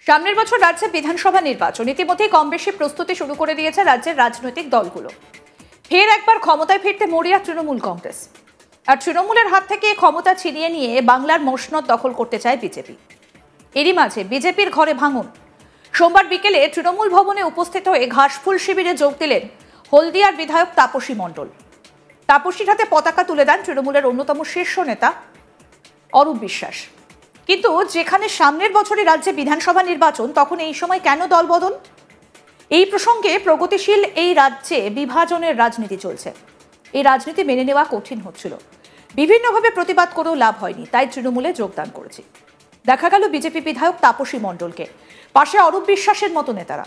সামনের বছর রাজ্যে বিধানসভা নির্বাচন ইতিমধ্যেই কম বেশি প্রস্তুতি শুরু করে দিয়েছে রাজ্যের রাজনৈতিক দলগুলো। ফের একবার ক্ষমতায় ফিরতে মরিয়া তৃণমূল কংগ্রেস, আর তৃণমূলের হাত থেকে ক্ষমতা ছিনিয়ে নিয়ে বাংলার মসনদ দখল করতে চায় বিজেপি। এরই মাঝে বিজেপির ঘরে ভাঙন। সোমবার বিকেলে তৃণমূল ভবনে উপস্থিত হয়ে ঘাসফুল শিবিরে যোগ দিলেন হলদিয়ার বিধায়ক তাপসী মণ্ডল। তাপসীর হাতে পতাকা তুলে দেন তৃণমূলের অন্যতম শীর্ষ নেতা অরূপ বিশ্বাস। কিন্তু যেখানে সামনের বছরই রাজ্যে বিধানসভা নির্বাচন, তখন এই সময় কেন দলবদল? এই প্রসঙ্গে প্রগতিশীল এই রাজ্যে বিভাজনের রাজনীতি চলছে। এই রাজনীতি মেনে নেওয়া কঠিন হচ্ছিল, বিভিন্নভাবে প্রতিবাদ করেও লাভ হয়নি, তাই তৃণমূলে যোগদান করেছি। দেখা গেল বিজেপি বিধায়ক তাপসী মণ্ডলকে, পাশে অরূপ বিশ্বাসের মতো নেতারা।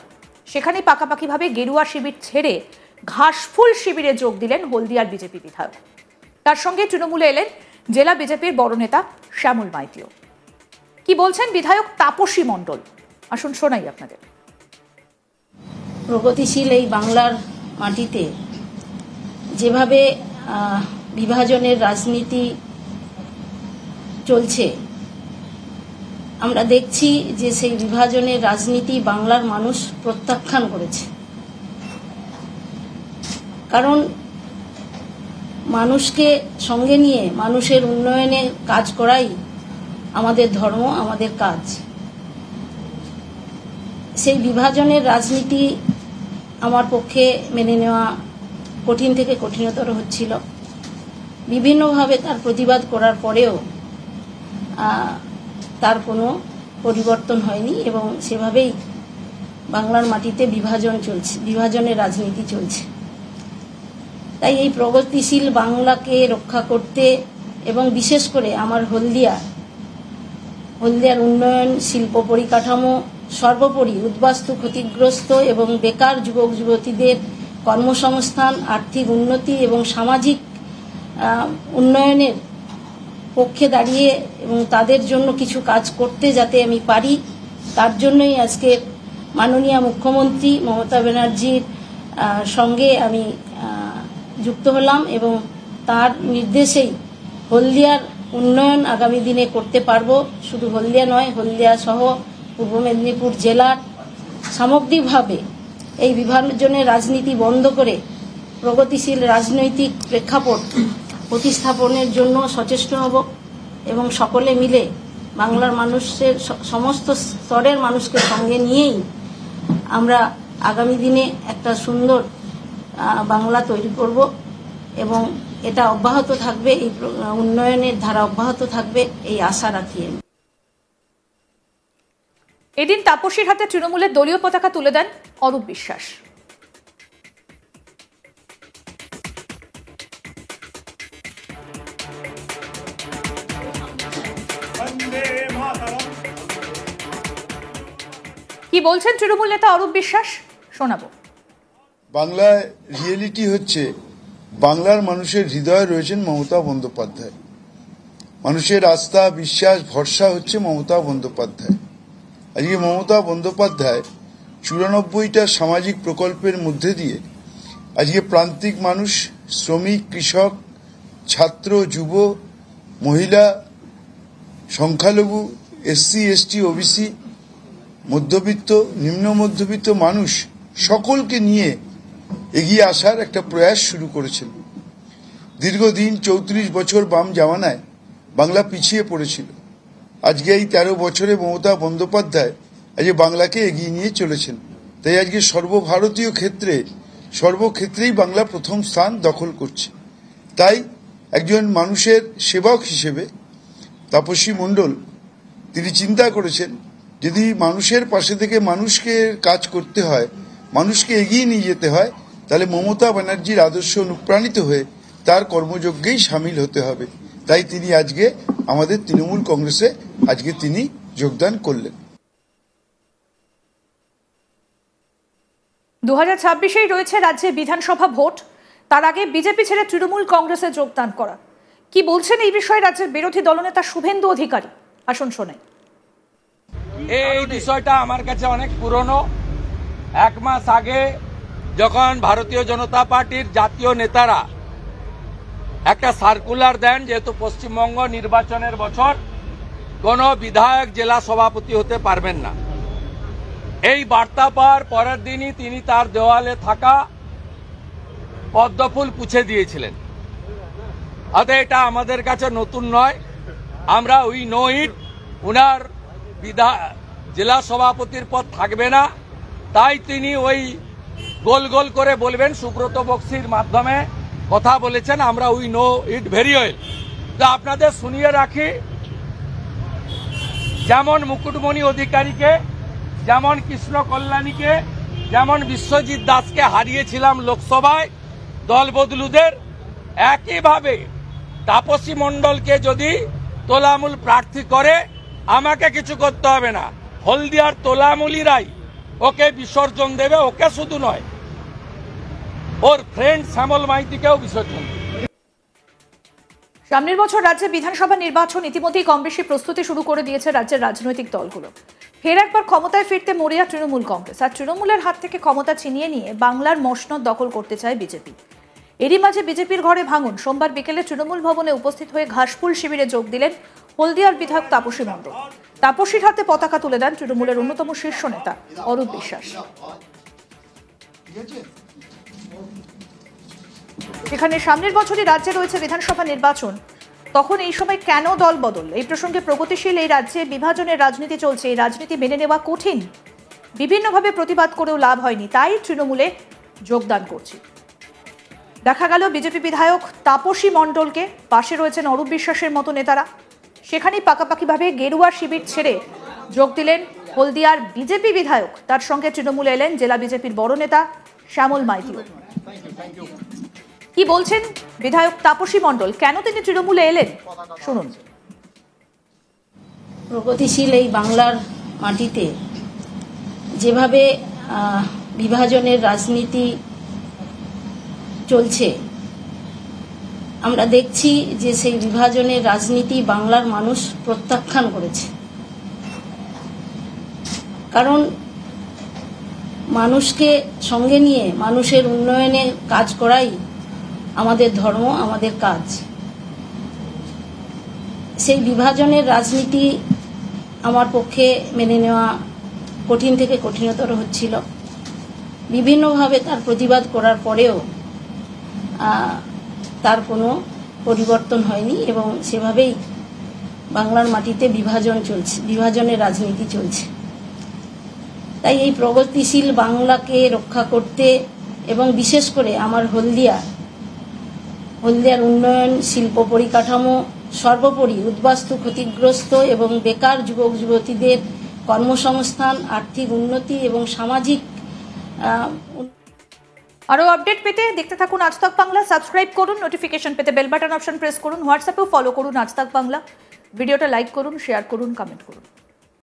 সেখানেই পাকাপাকিভাবে গেরুয়া শিবির ছেড়ে ঘাসফুল শিবিরে যোগ দিলেন হলদিয়ার বিজেপি বিধায়ক। তার সঙ্গে তৃণমূলে এলেন জেলা বিজেপির বড় নেতা শ্যামল মাইতিও। কি বলছেন বিধায়ক তাপসী মণ্ডল, আসুন শোনাই আপনাদের। প্রগতিশীল এই বাংলার মাটিতে যেভাবে বিভাজনের রাজনীতি চলছে, আমরা দেখছি যে সেই বিভাজনের রাজনীতি বাংলার মানুষ প্রত্যাখ্যান করেছে। কারণ মানুষকে সঙ্গে নিয়ে মানুষের উন্নয়নে কাজ করাই আমাদের ধর্ম, আমাদের কাজ। সেই বিভাজনের রাজনীতি আমার পক্ষে মেনে নেওয়া কঠিন থেকে কঠিনতর হচ্ছিল। বিভিন্নভাবে তার প্রতিবাদ করার পরেও তার কোনো পরিবর্তন হয়নি এবং সেভাবেই বাংলার মাটিতে বিভাজনের রাজনীতি চলছে। তাই এই প্রগতিশীল বাংলাকে রক্ষা করতে এবং বিশেষ করে আমার হলদিয়ার উন্নয়ন, শিল্প পরিকাঠামো, সর্বোপরি উদ্বাস্তু ক্ষতিগ্রস্ত এবং বেকার যুবক যুবতীদের কর্মসংস্থান, আর্থিক উন্নতি এবং সামাজিক উন্নয়নের পক্ষে দাঁড়িয়ে এবং তাদের জন্য কিছু কাজ করতে যাতে আমি পারি, তার জন্যই আজকে মাননীয় মুখ্যমন্ত্রী মমতা ব্যানার্জির সঙ্গে আমি যুক্ত হলাম এবং তার নির্দেশেই হলদিয়ার উন্নয়ন আগামী দিনে করতে পারবো। শুধু হলদিয়া নয়, হলদিয়া সহ পূর্ব মেদিনীপুর জেলার সামগ্রিকভাবে এই বিভাজনের রাজনীতি বন্ধ করে প্রগতিশীল রাজনৈতিক প্রেক্ষাপট প্রতিস্থাপনের জন্য সচেষ্ট হব এবং সকলে মিলে বাংলার মানুষের সমস্ত স্তরের মানুষকে সঙ্গে নিয়েই আমরা আগামী দিনে একটা সুন্দর বাংলা তৈরি করব এবং এটা অব্যাহত থাকবে, এই উন্নয়নের ধারা অব্যাহত থাকবে, এই আশা রাখি। এদিন তাপসীর হাতে তৃণমূলের দলীয় পতাকা তুলে দেন অরূপ বিশ্বাস। কি বলছেন তৃণমূল নেতা অরূপ বিশ্বাস, শোনাবো। বাংলায় রিয়েলিটি হচ্ছে, বাংলার মানুষের হৃদয়ে রয়েছেন মমতা বন্দ্যোপাধ্যায়। মানুষের আস্থা, বিশ্বাস, ভরসা হচ্ছে মমতা বন্দ্যোপাধ্যায়। আজকে মমতা বন্দ্যোপাধ্যায় 94টা সামাজিক প্রকল্পের মধ্যে দিয়ে আজকে প্রান্তিক মানুষ, শ্রমিক, কৃষক, ছাত্র, যুব, মহিলা, সংখ্যালঘু, এসসি, এসটি, ওবিসি, মধ্যবিত্ত, নিম্ন মধ্যবিত্ত মানুষ সকলকে নিয়ে এগিয়ে আসার একটা প্রয়াস শুরু করেছিল। দীর্ঘদিন 34 বছর বাম জামানায় বাংলা পিছিয়ে পড়েছিল। আজকে এই 13 বছরে মমতা বন্দ্যোপাধ্যায় আজকে বাংলাকে এগিয়ে নিয়ে চলেছেন। তাই আজকে সর্বভারতীয় সর্বক্ষেত্রেই বাংলা প্রথম স্থান দখল করছে। তাই একজন মানুষের সেবক হিসেবে তাপসী মণ্ডল তিনি চিন্তা করেছেন, যদি মানুষের পাশে থেকে মানুষকে কাজ করতে হয়, মানুষকে এগিয়ে নিয়ে যেতে হয়, তাহলে মমতা ব্যানার্জির আদর্শ অনুপ্রাণিত হয়ে তার কর্মযজ্ঞেই সামিল হতে হবে। তাই তিনি আজকে আমাদের তৃণমূল কংগ্রেসে আজকে তিনি যোগদান করলেন। 2026-এই রয়েছে রাজ্যে বিধানসভা ভোট, তার আগে বিজেপি ছেড়ে তৃণমূল কংগ্রেসে যোগদান করা। কি বলছেন এই বিষয়ে রাজ্যের বিরোধী দলনেতা শুভেন্দু অধিকারী, আসুন শোনাই। এই বিষয়টা আমার কাছে অনেক পুরনো। 1 মাস আগে যখন ভারতীয় জনতা পার্টির জাতীয় নেতারা একটা সার্কুলার দেন, যেহেতু পশ্চিমবঙ্গ নির্বাচনের বছর, কোনো বিধায়ক জেলা সভাপতি হতে পারবেন না, এই বার্তা পাওয়ার পরের দিনই তিনি তার দেওয়ালে থাকা পদ্মফুল পুছে দিয়েছিলেন। অতএব এটা আমাদের কাছে নতুন নয়, আমরা উই নো ইট। উনার জেলা সভাপতির পদ থাকবে না, তাই তিনি ওই গোল গোল করে বলবেন, সুব্রত বক্সির মাধ্যমে কথা বলেছেন, আমরা we know it very well. তো আপনাদের শুনিয়ে রাখি, যেমন মুকুটমণি অধিকারীকে, যেমন কৃষ্ণ কল্যাণীকে, যেমন বিশ্বজিৎ দাসকে হারিয়েছিলাম লোকসভায় দল বদলুদের, একইভাবে তাপসী মণ্ডলকে যদি তোলামূল প্রার্থী করে আমাকে কিছু করতে হবে না, হলদিয়ার তোলামূলীরাই ওকে বিসর্জন দেবে। ওকে শুধু নয়, ওর ফ্রেন্ড শ্যামল মাইতিকেও বিসর্জন দেবে। সামনের বছর রাজ্যে বিধানসভা নির্বাচন ইতিমধ্যেই কম বেশি প্রস্তুতি শুরু করে দিয়েছে রাজ্যের রাজনৈতিক দলগুলো। ফের একবার ক্ষমতায় ফিরতে মরিয়া তৃণমূল কংগ্রেস, আর তৃণমূলের হাত থেকে ক্ষমতা ছিনিয়ে নিয়ে বাংলার মসনদ দখল করতে চায় বিজেপি। এরই মাঝে বিজেপির ঘরে ভাঙন। সোমবার বিকেলে তৃণমূল ভবনে উপস্থিত হয়ে ঘাসফুল শিবিরে যোগ দিলেন হলদিয়ার বিধায়ক তাপসী মণ্ডল। তাপসীর হাতে পতাকা তুলে দেন তৃণমূলের অন্যতম শীর্ষ নেতা অরূপ বিশ্বাস। এখানে সামনের বছরই রাজ্যে রয়েছে বিধানসভা নির্বাচন, তখন এই সময় কেন দল বদল? এই প্রসঙ্গে প্রগতিশীল এই রাজ্যে বিভাজনের রাজনীতি চলছে, এই রাজনীতি মেনে নেওয়া কঠিন, বিভিন্নভাবে প্রতিবাদ করেও লাভ হয়নি, তাই তৃণমূলে যোগদান করছি। দেখা গেল বিজেপি বিধায়ক তাপসী মণ্ডলকে, পাশে রয়েছেন অরূপ বিশ্বাসের মতো নেতারা। সেখানেই পাকাপাকিভাবে গেরুয়া শিবির ছেড়ে যোগ দিলেন হলদিয়ার বিজেপি বিধায়ক। তার সঙ্গে তৃণমূলে এলেন জেলা বিজেপির বড় নেতা শ্যামল মাইতিও। কি বলছেন বিধায়ক তাপসী মণ্ডল, কেন তিনি তৃণমূলে এলেন, শুনুন। প্রগতিশীল এই বাংলার মাটিতে যেভাবে বিভাজনের রাজনীতি চলছে, আমরা দেখছি যে সেই বিভাজনের রাজনীতি বাংলার মানুষ প্রত্যাখ্যান করেছে। কারণ মানুষকে সঙ্গে নিয়ে মানুষের উন্নয়নে কাজ করাই আমাদের ধর্ম, আমাদের কাজ। সেই বিভাজনের রাজনীতি আমার পক্ষে মেনে নেওয়া কঠিন থেকে কঠিনতর হচ্ছিল। বিভিন্নভাবে তার প্রতিবাদ করার পরেও তার কোনো পরিবর্তন হয়নি এবং সেভাবেই বাংলার মাটিতে বিভাজন চলছে, বিভাজনের রাজনীতি চলছে। তাই এই প্রগতিশীল বাংলাকে রক্ষা করতে এবং বিশেষ করে আমার হলদিয়ার উন্নয়ন, শিল্প পরিকাঠামো, সর্বোপরি উদ্বাস্তু ক্ষতিগ্রস্ত এবং বেকার যুবক যুবতীদের কর্মসংস্থান, আর্থিক উন্নতি এবং সামাজিক আরো আপডেট পেতে দেখতে থাকুন আজ তাক বাংলা। সাবস্ক্রাইব করুন, নোটিফিকেশন পেতে বেল বাটন অপশন প্রেস করুন, হোয়াটসঅ্যাপেও ফলো করুন আজ তাক বাংলা। ভিডিওটা লাইক করুন, শেয়ার করুন, কমেন্ট করুন।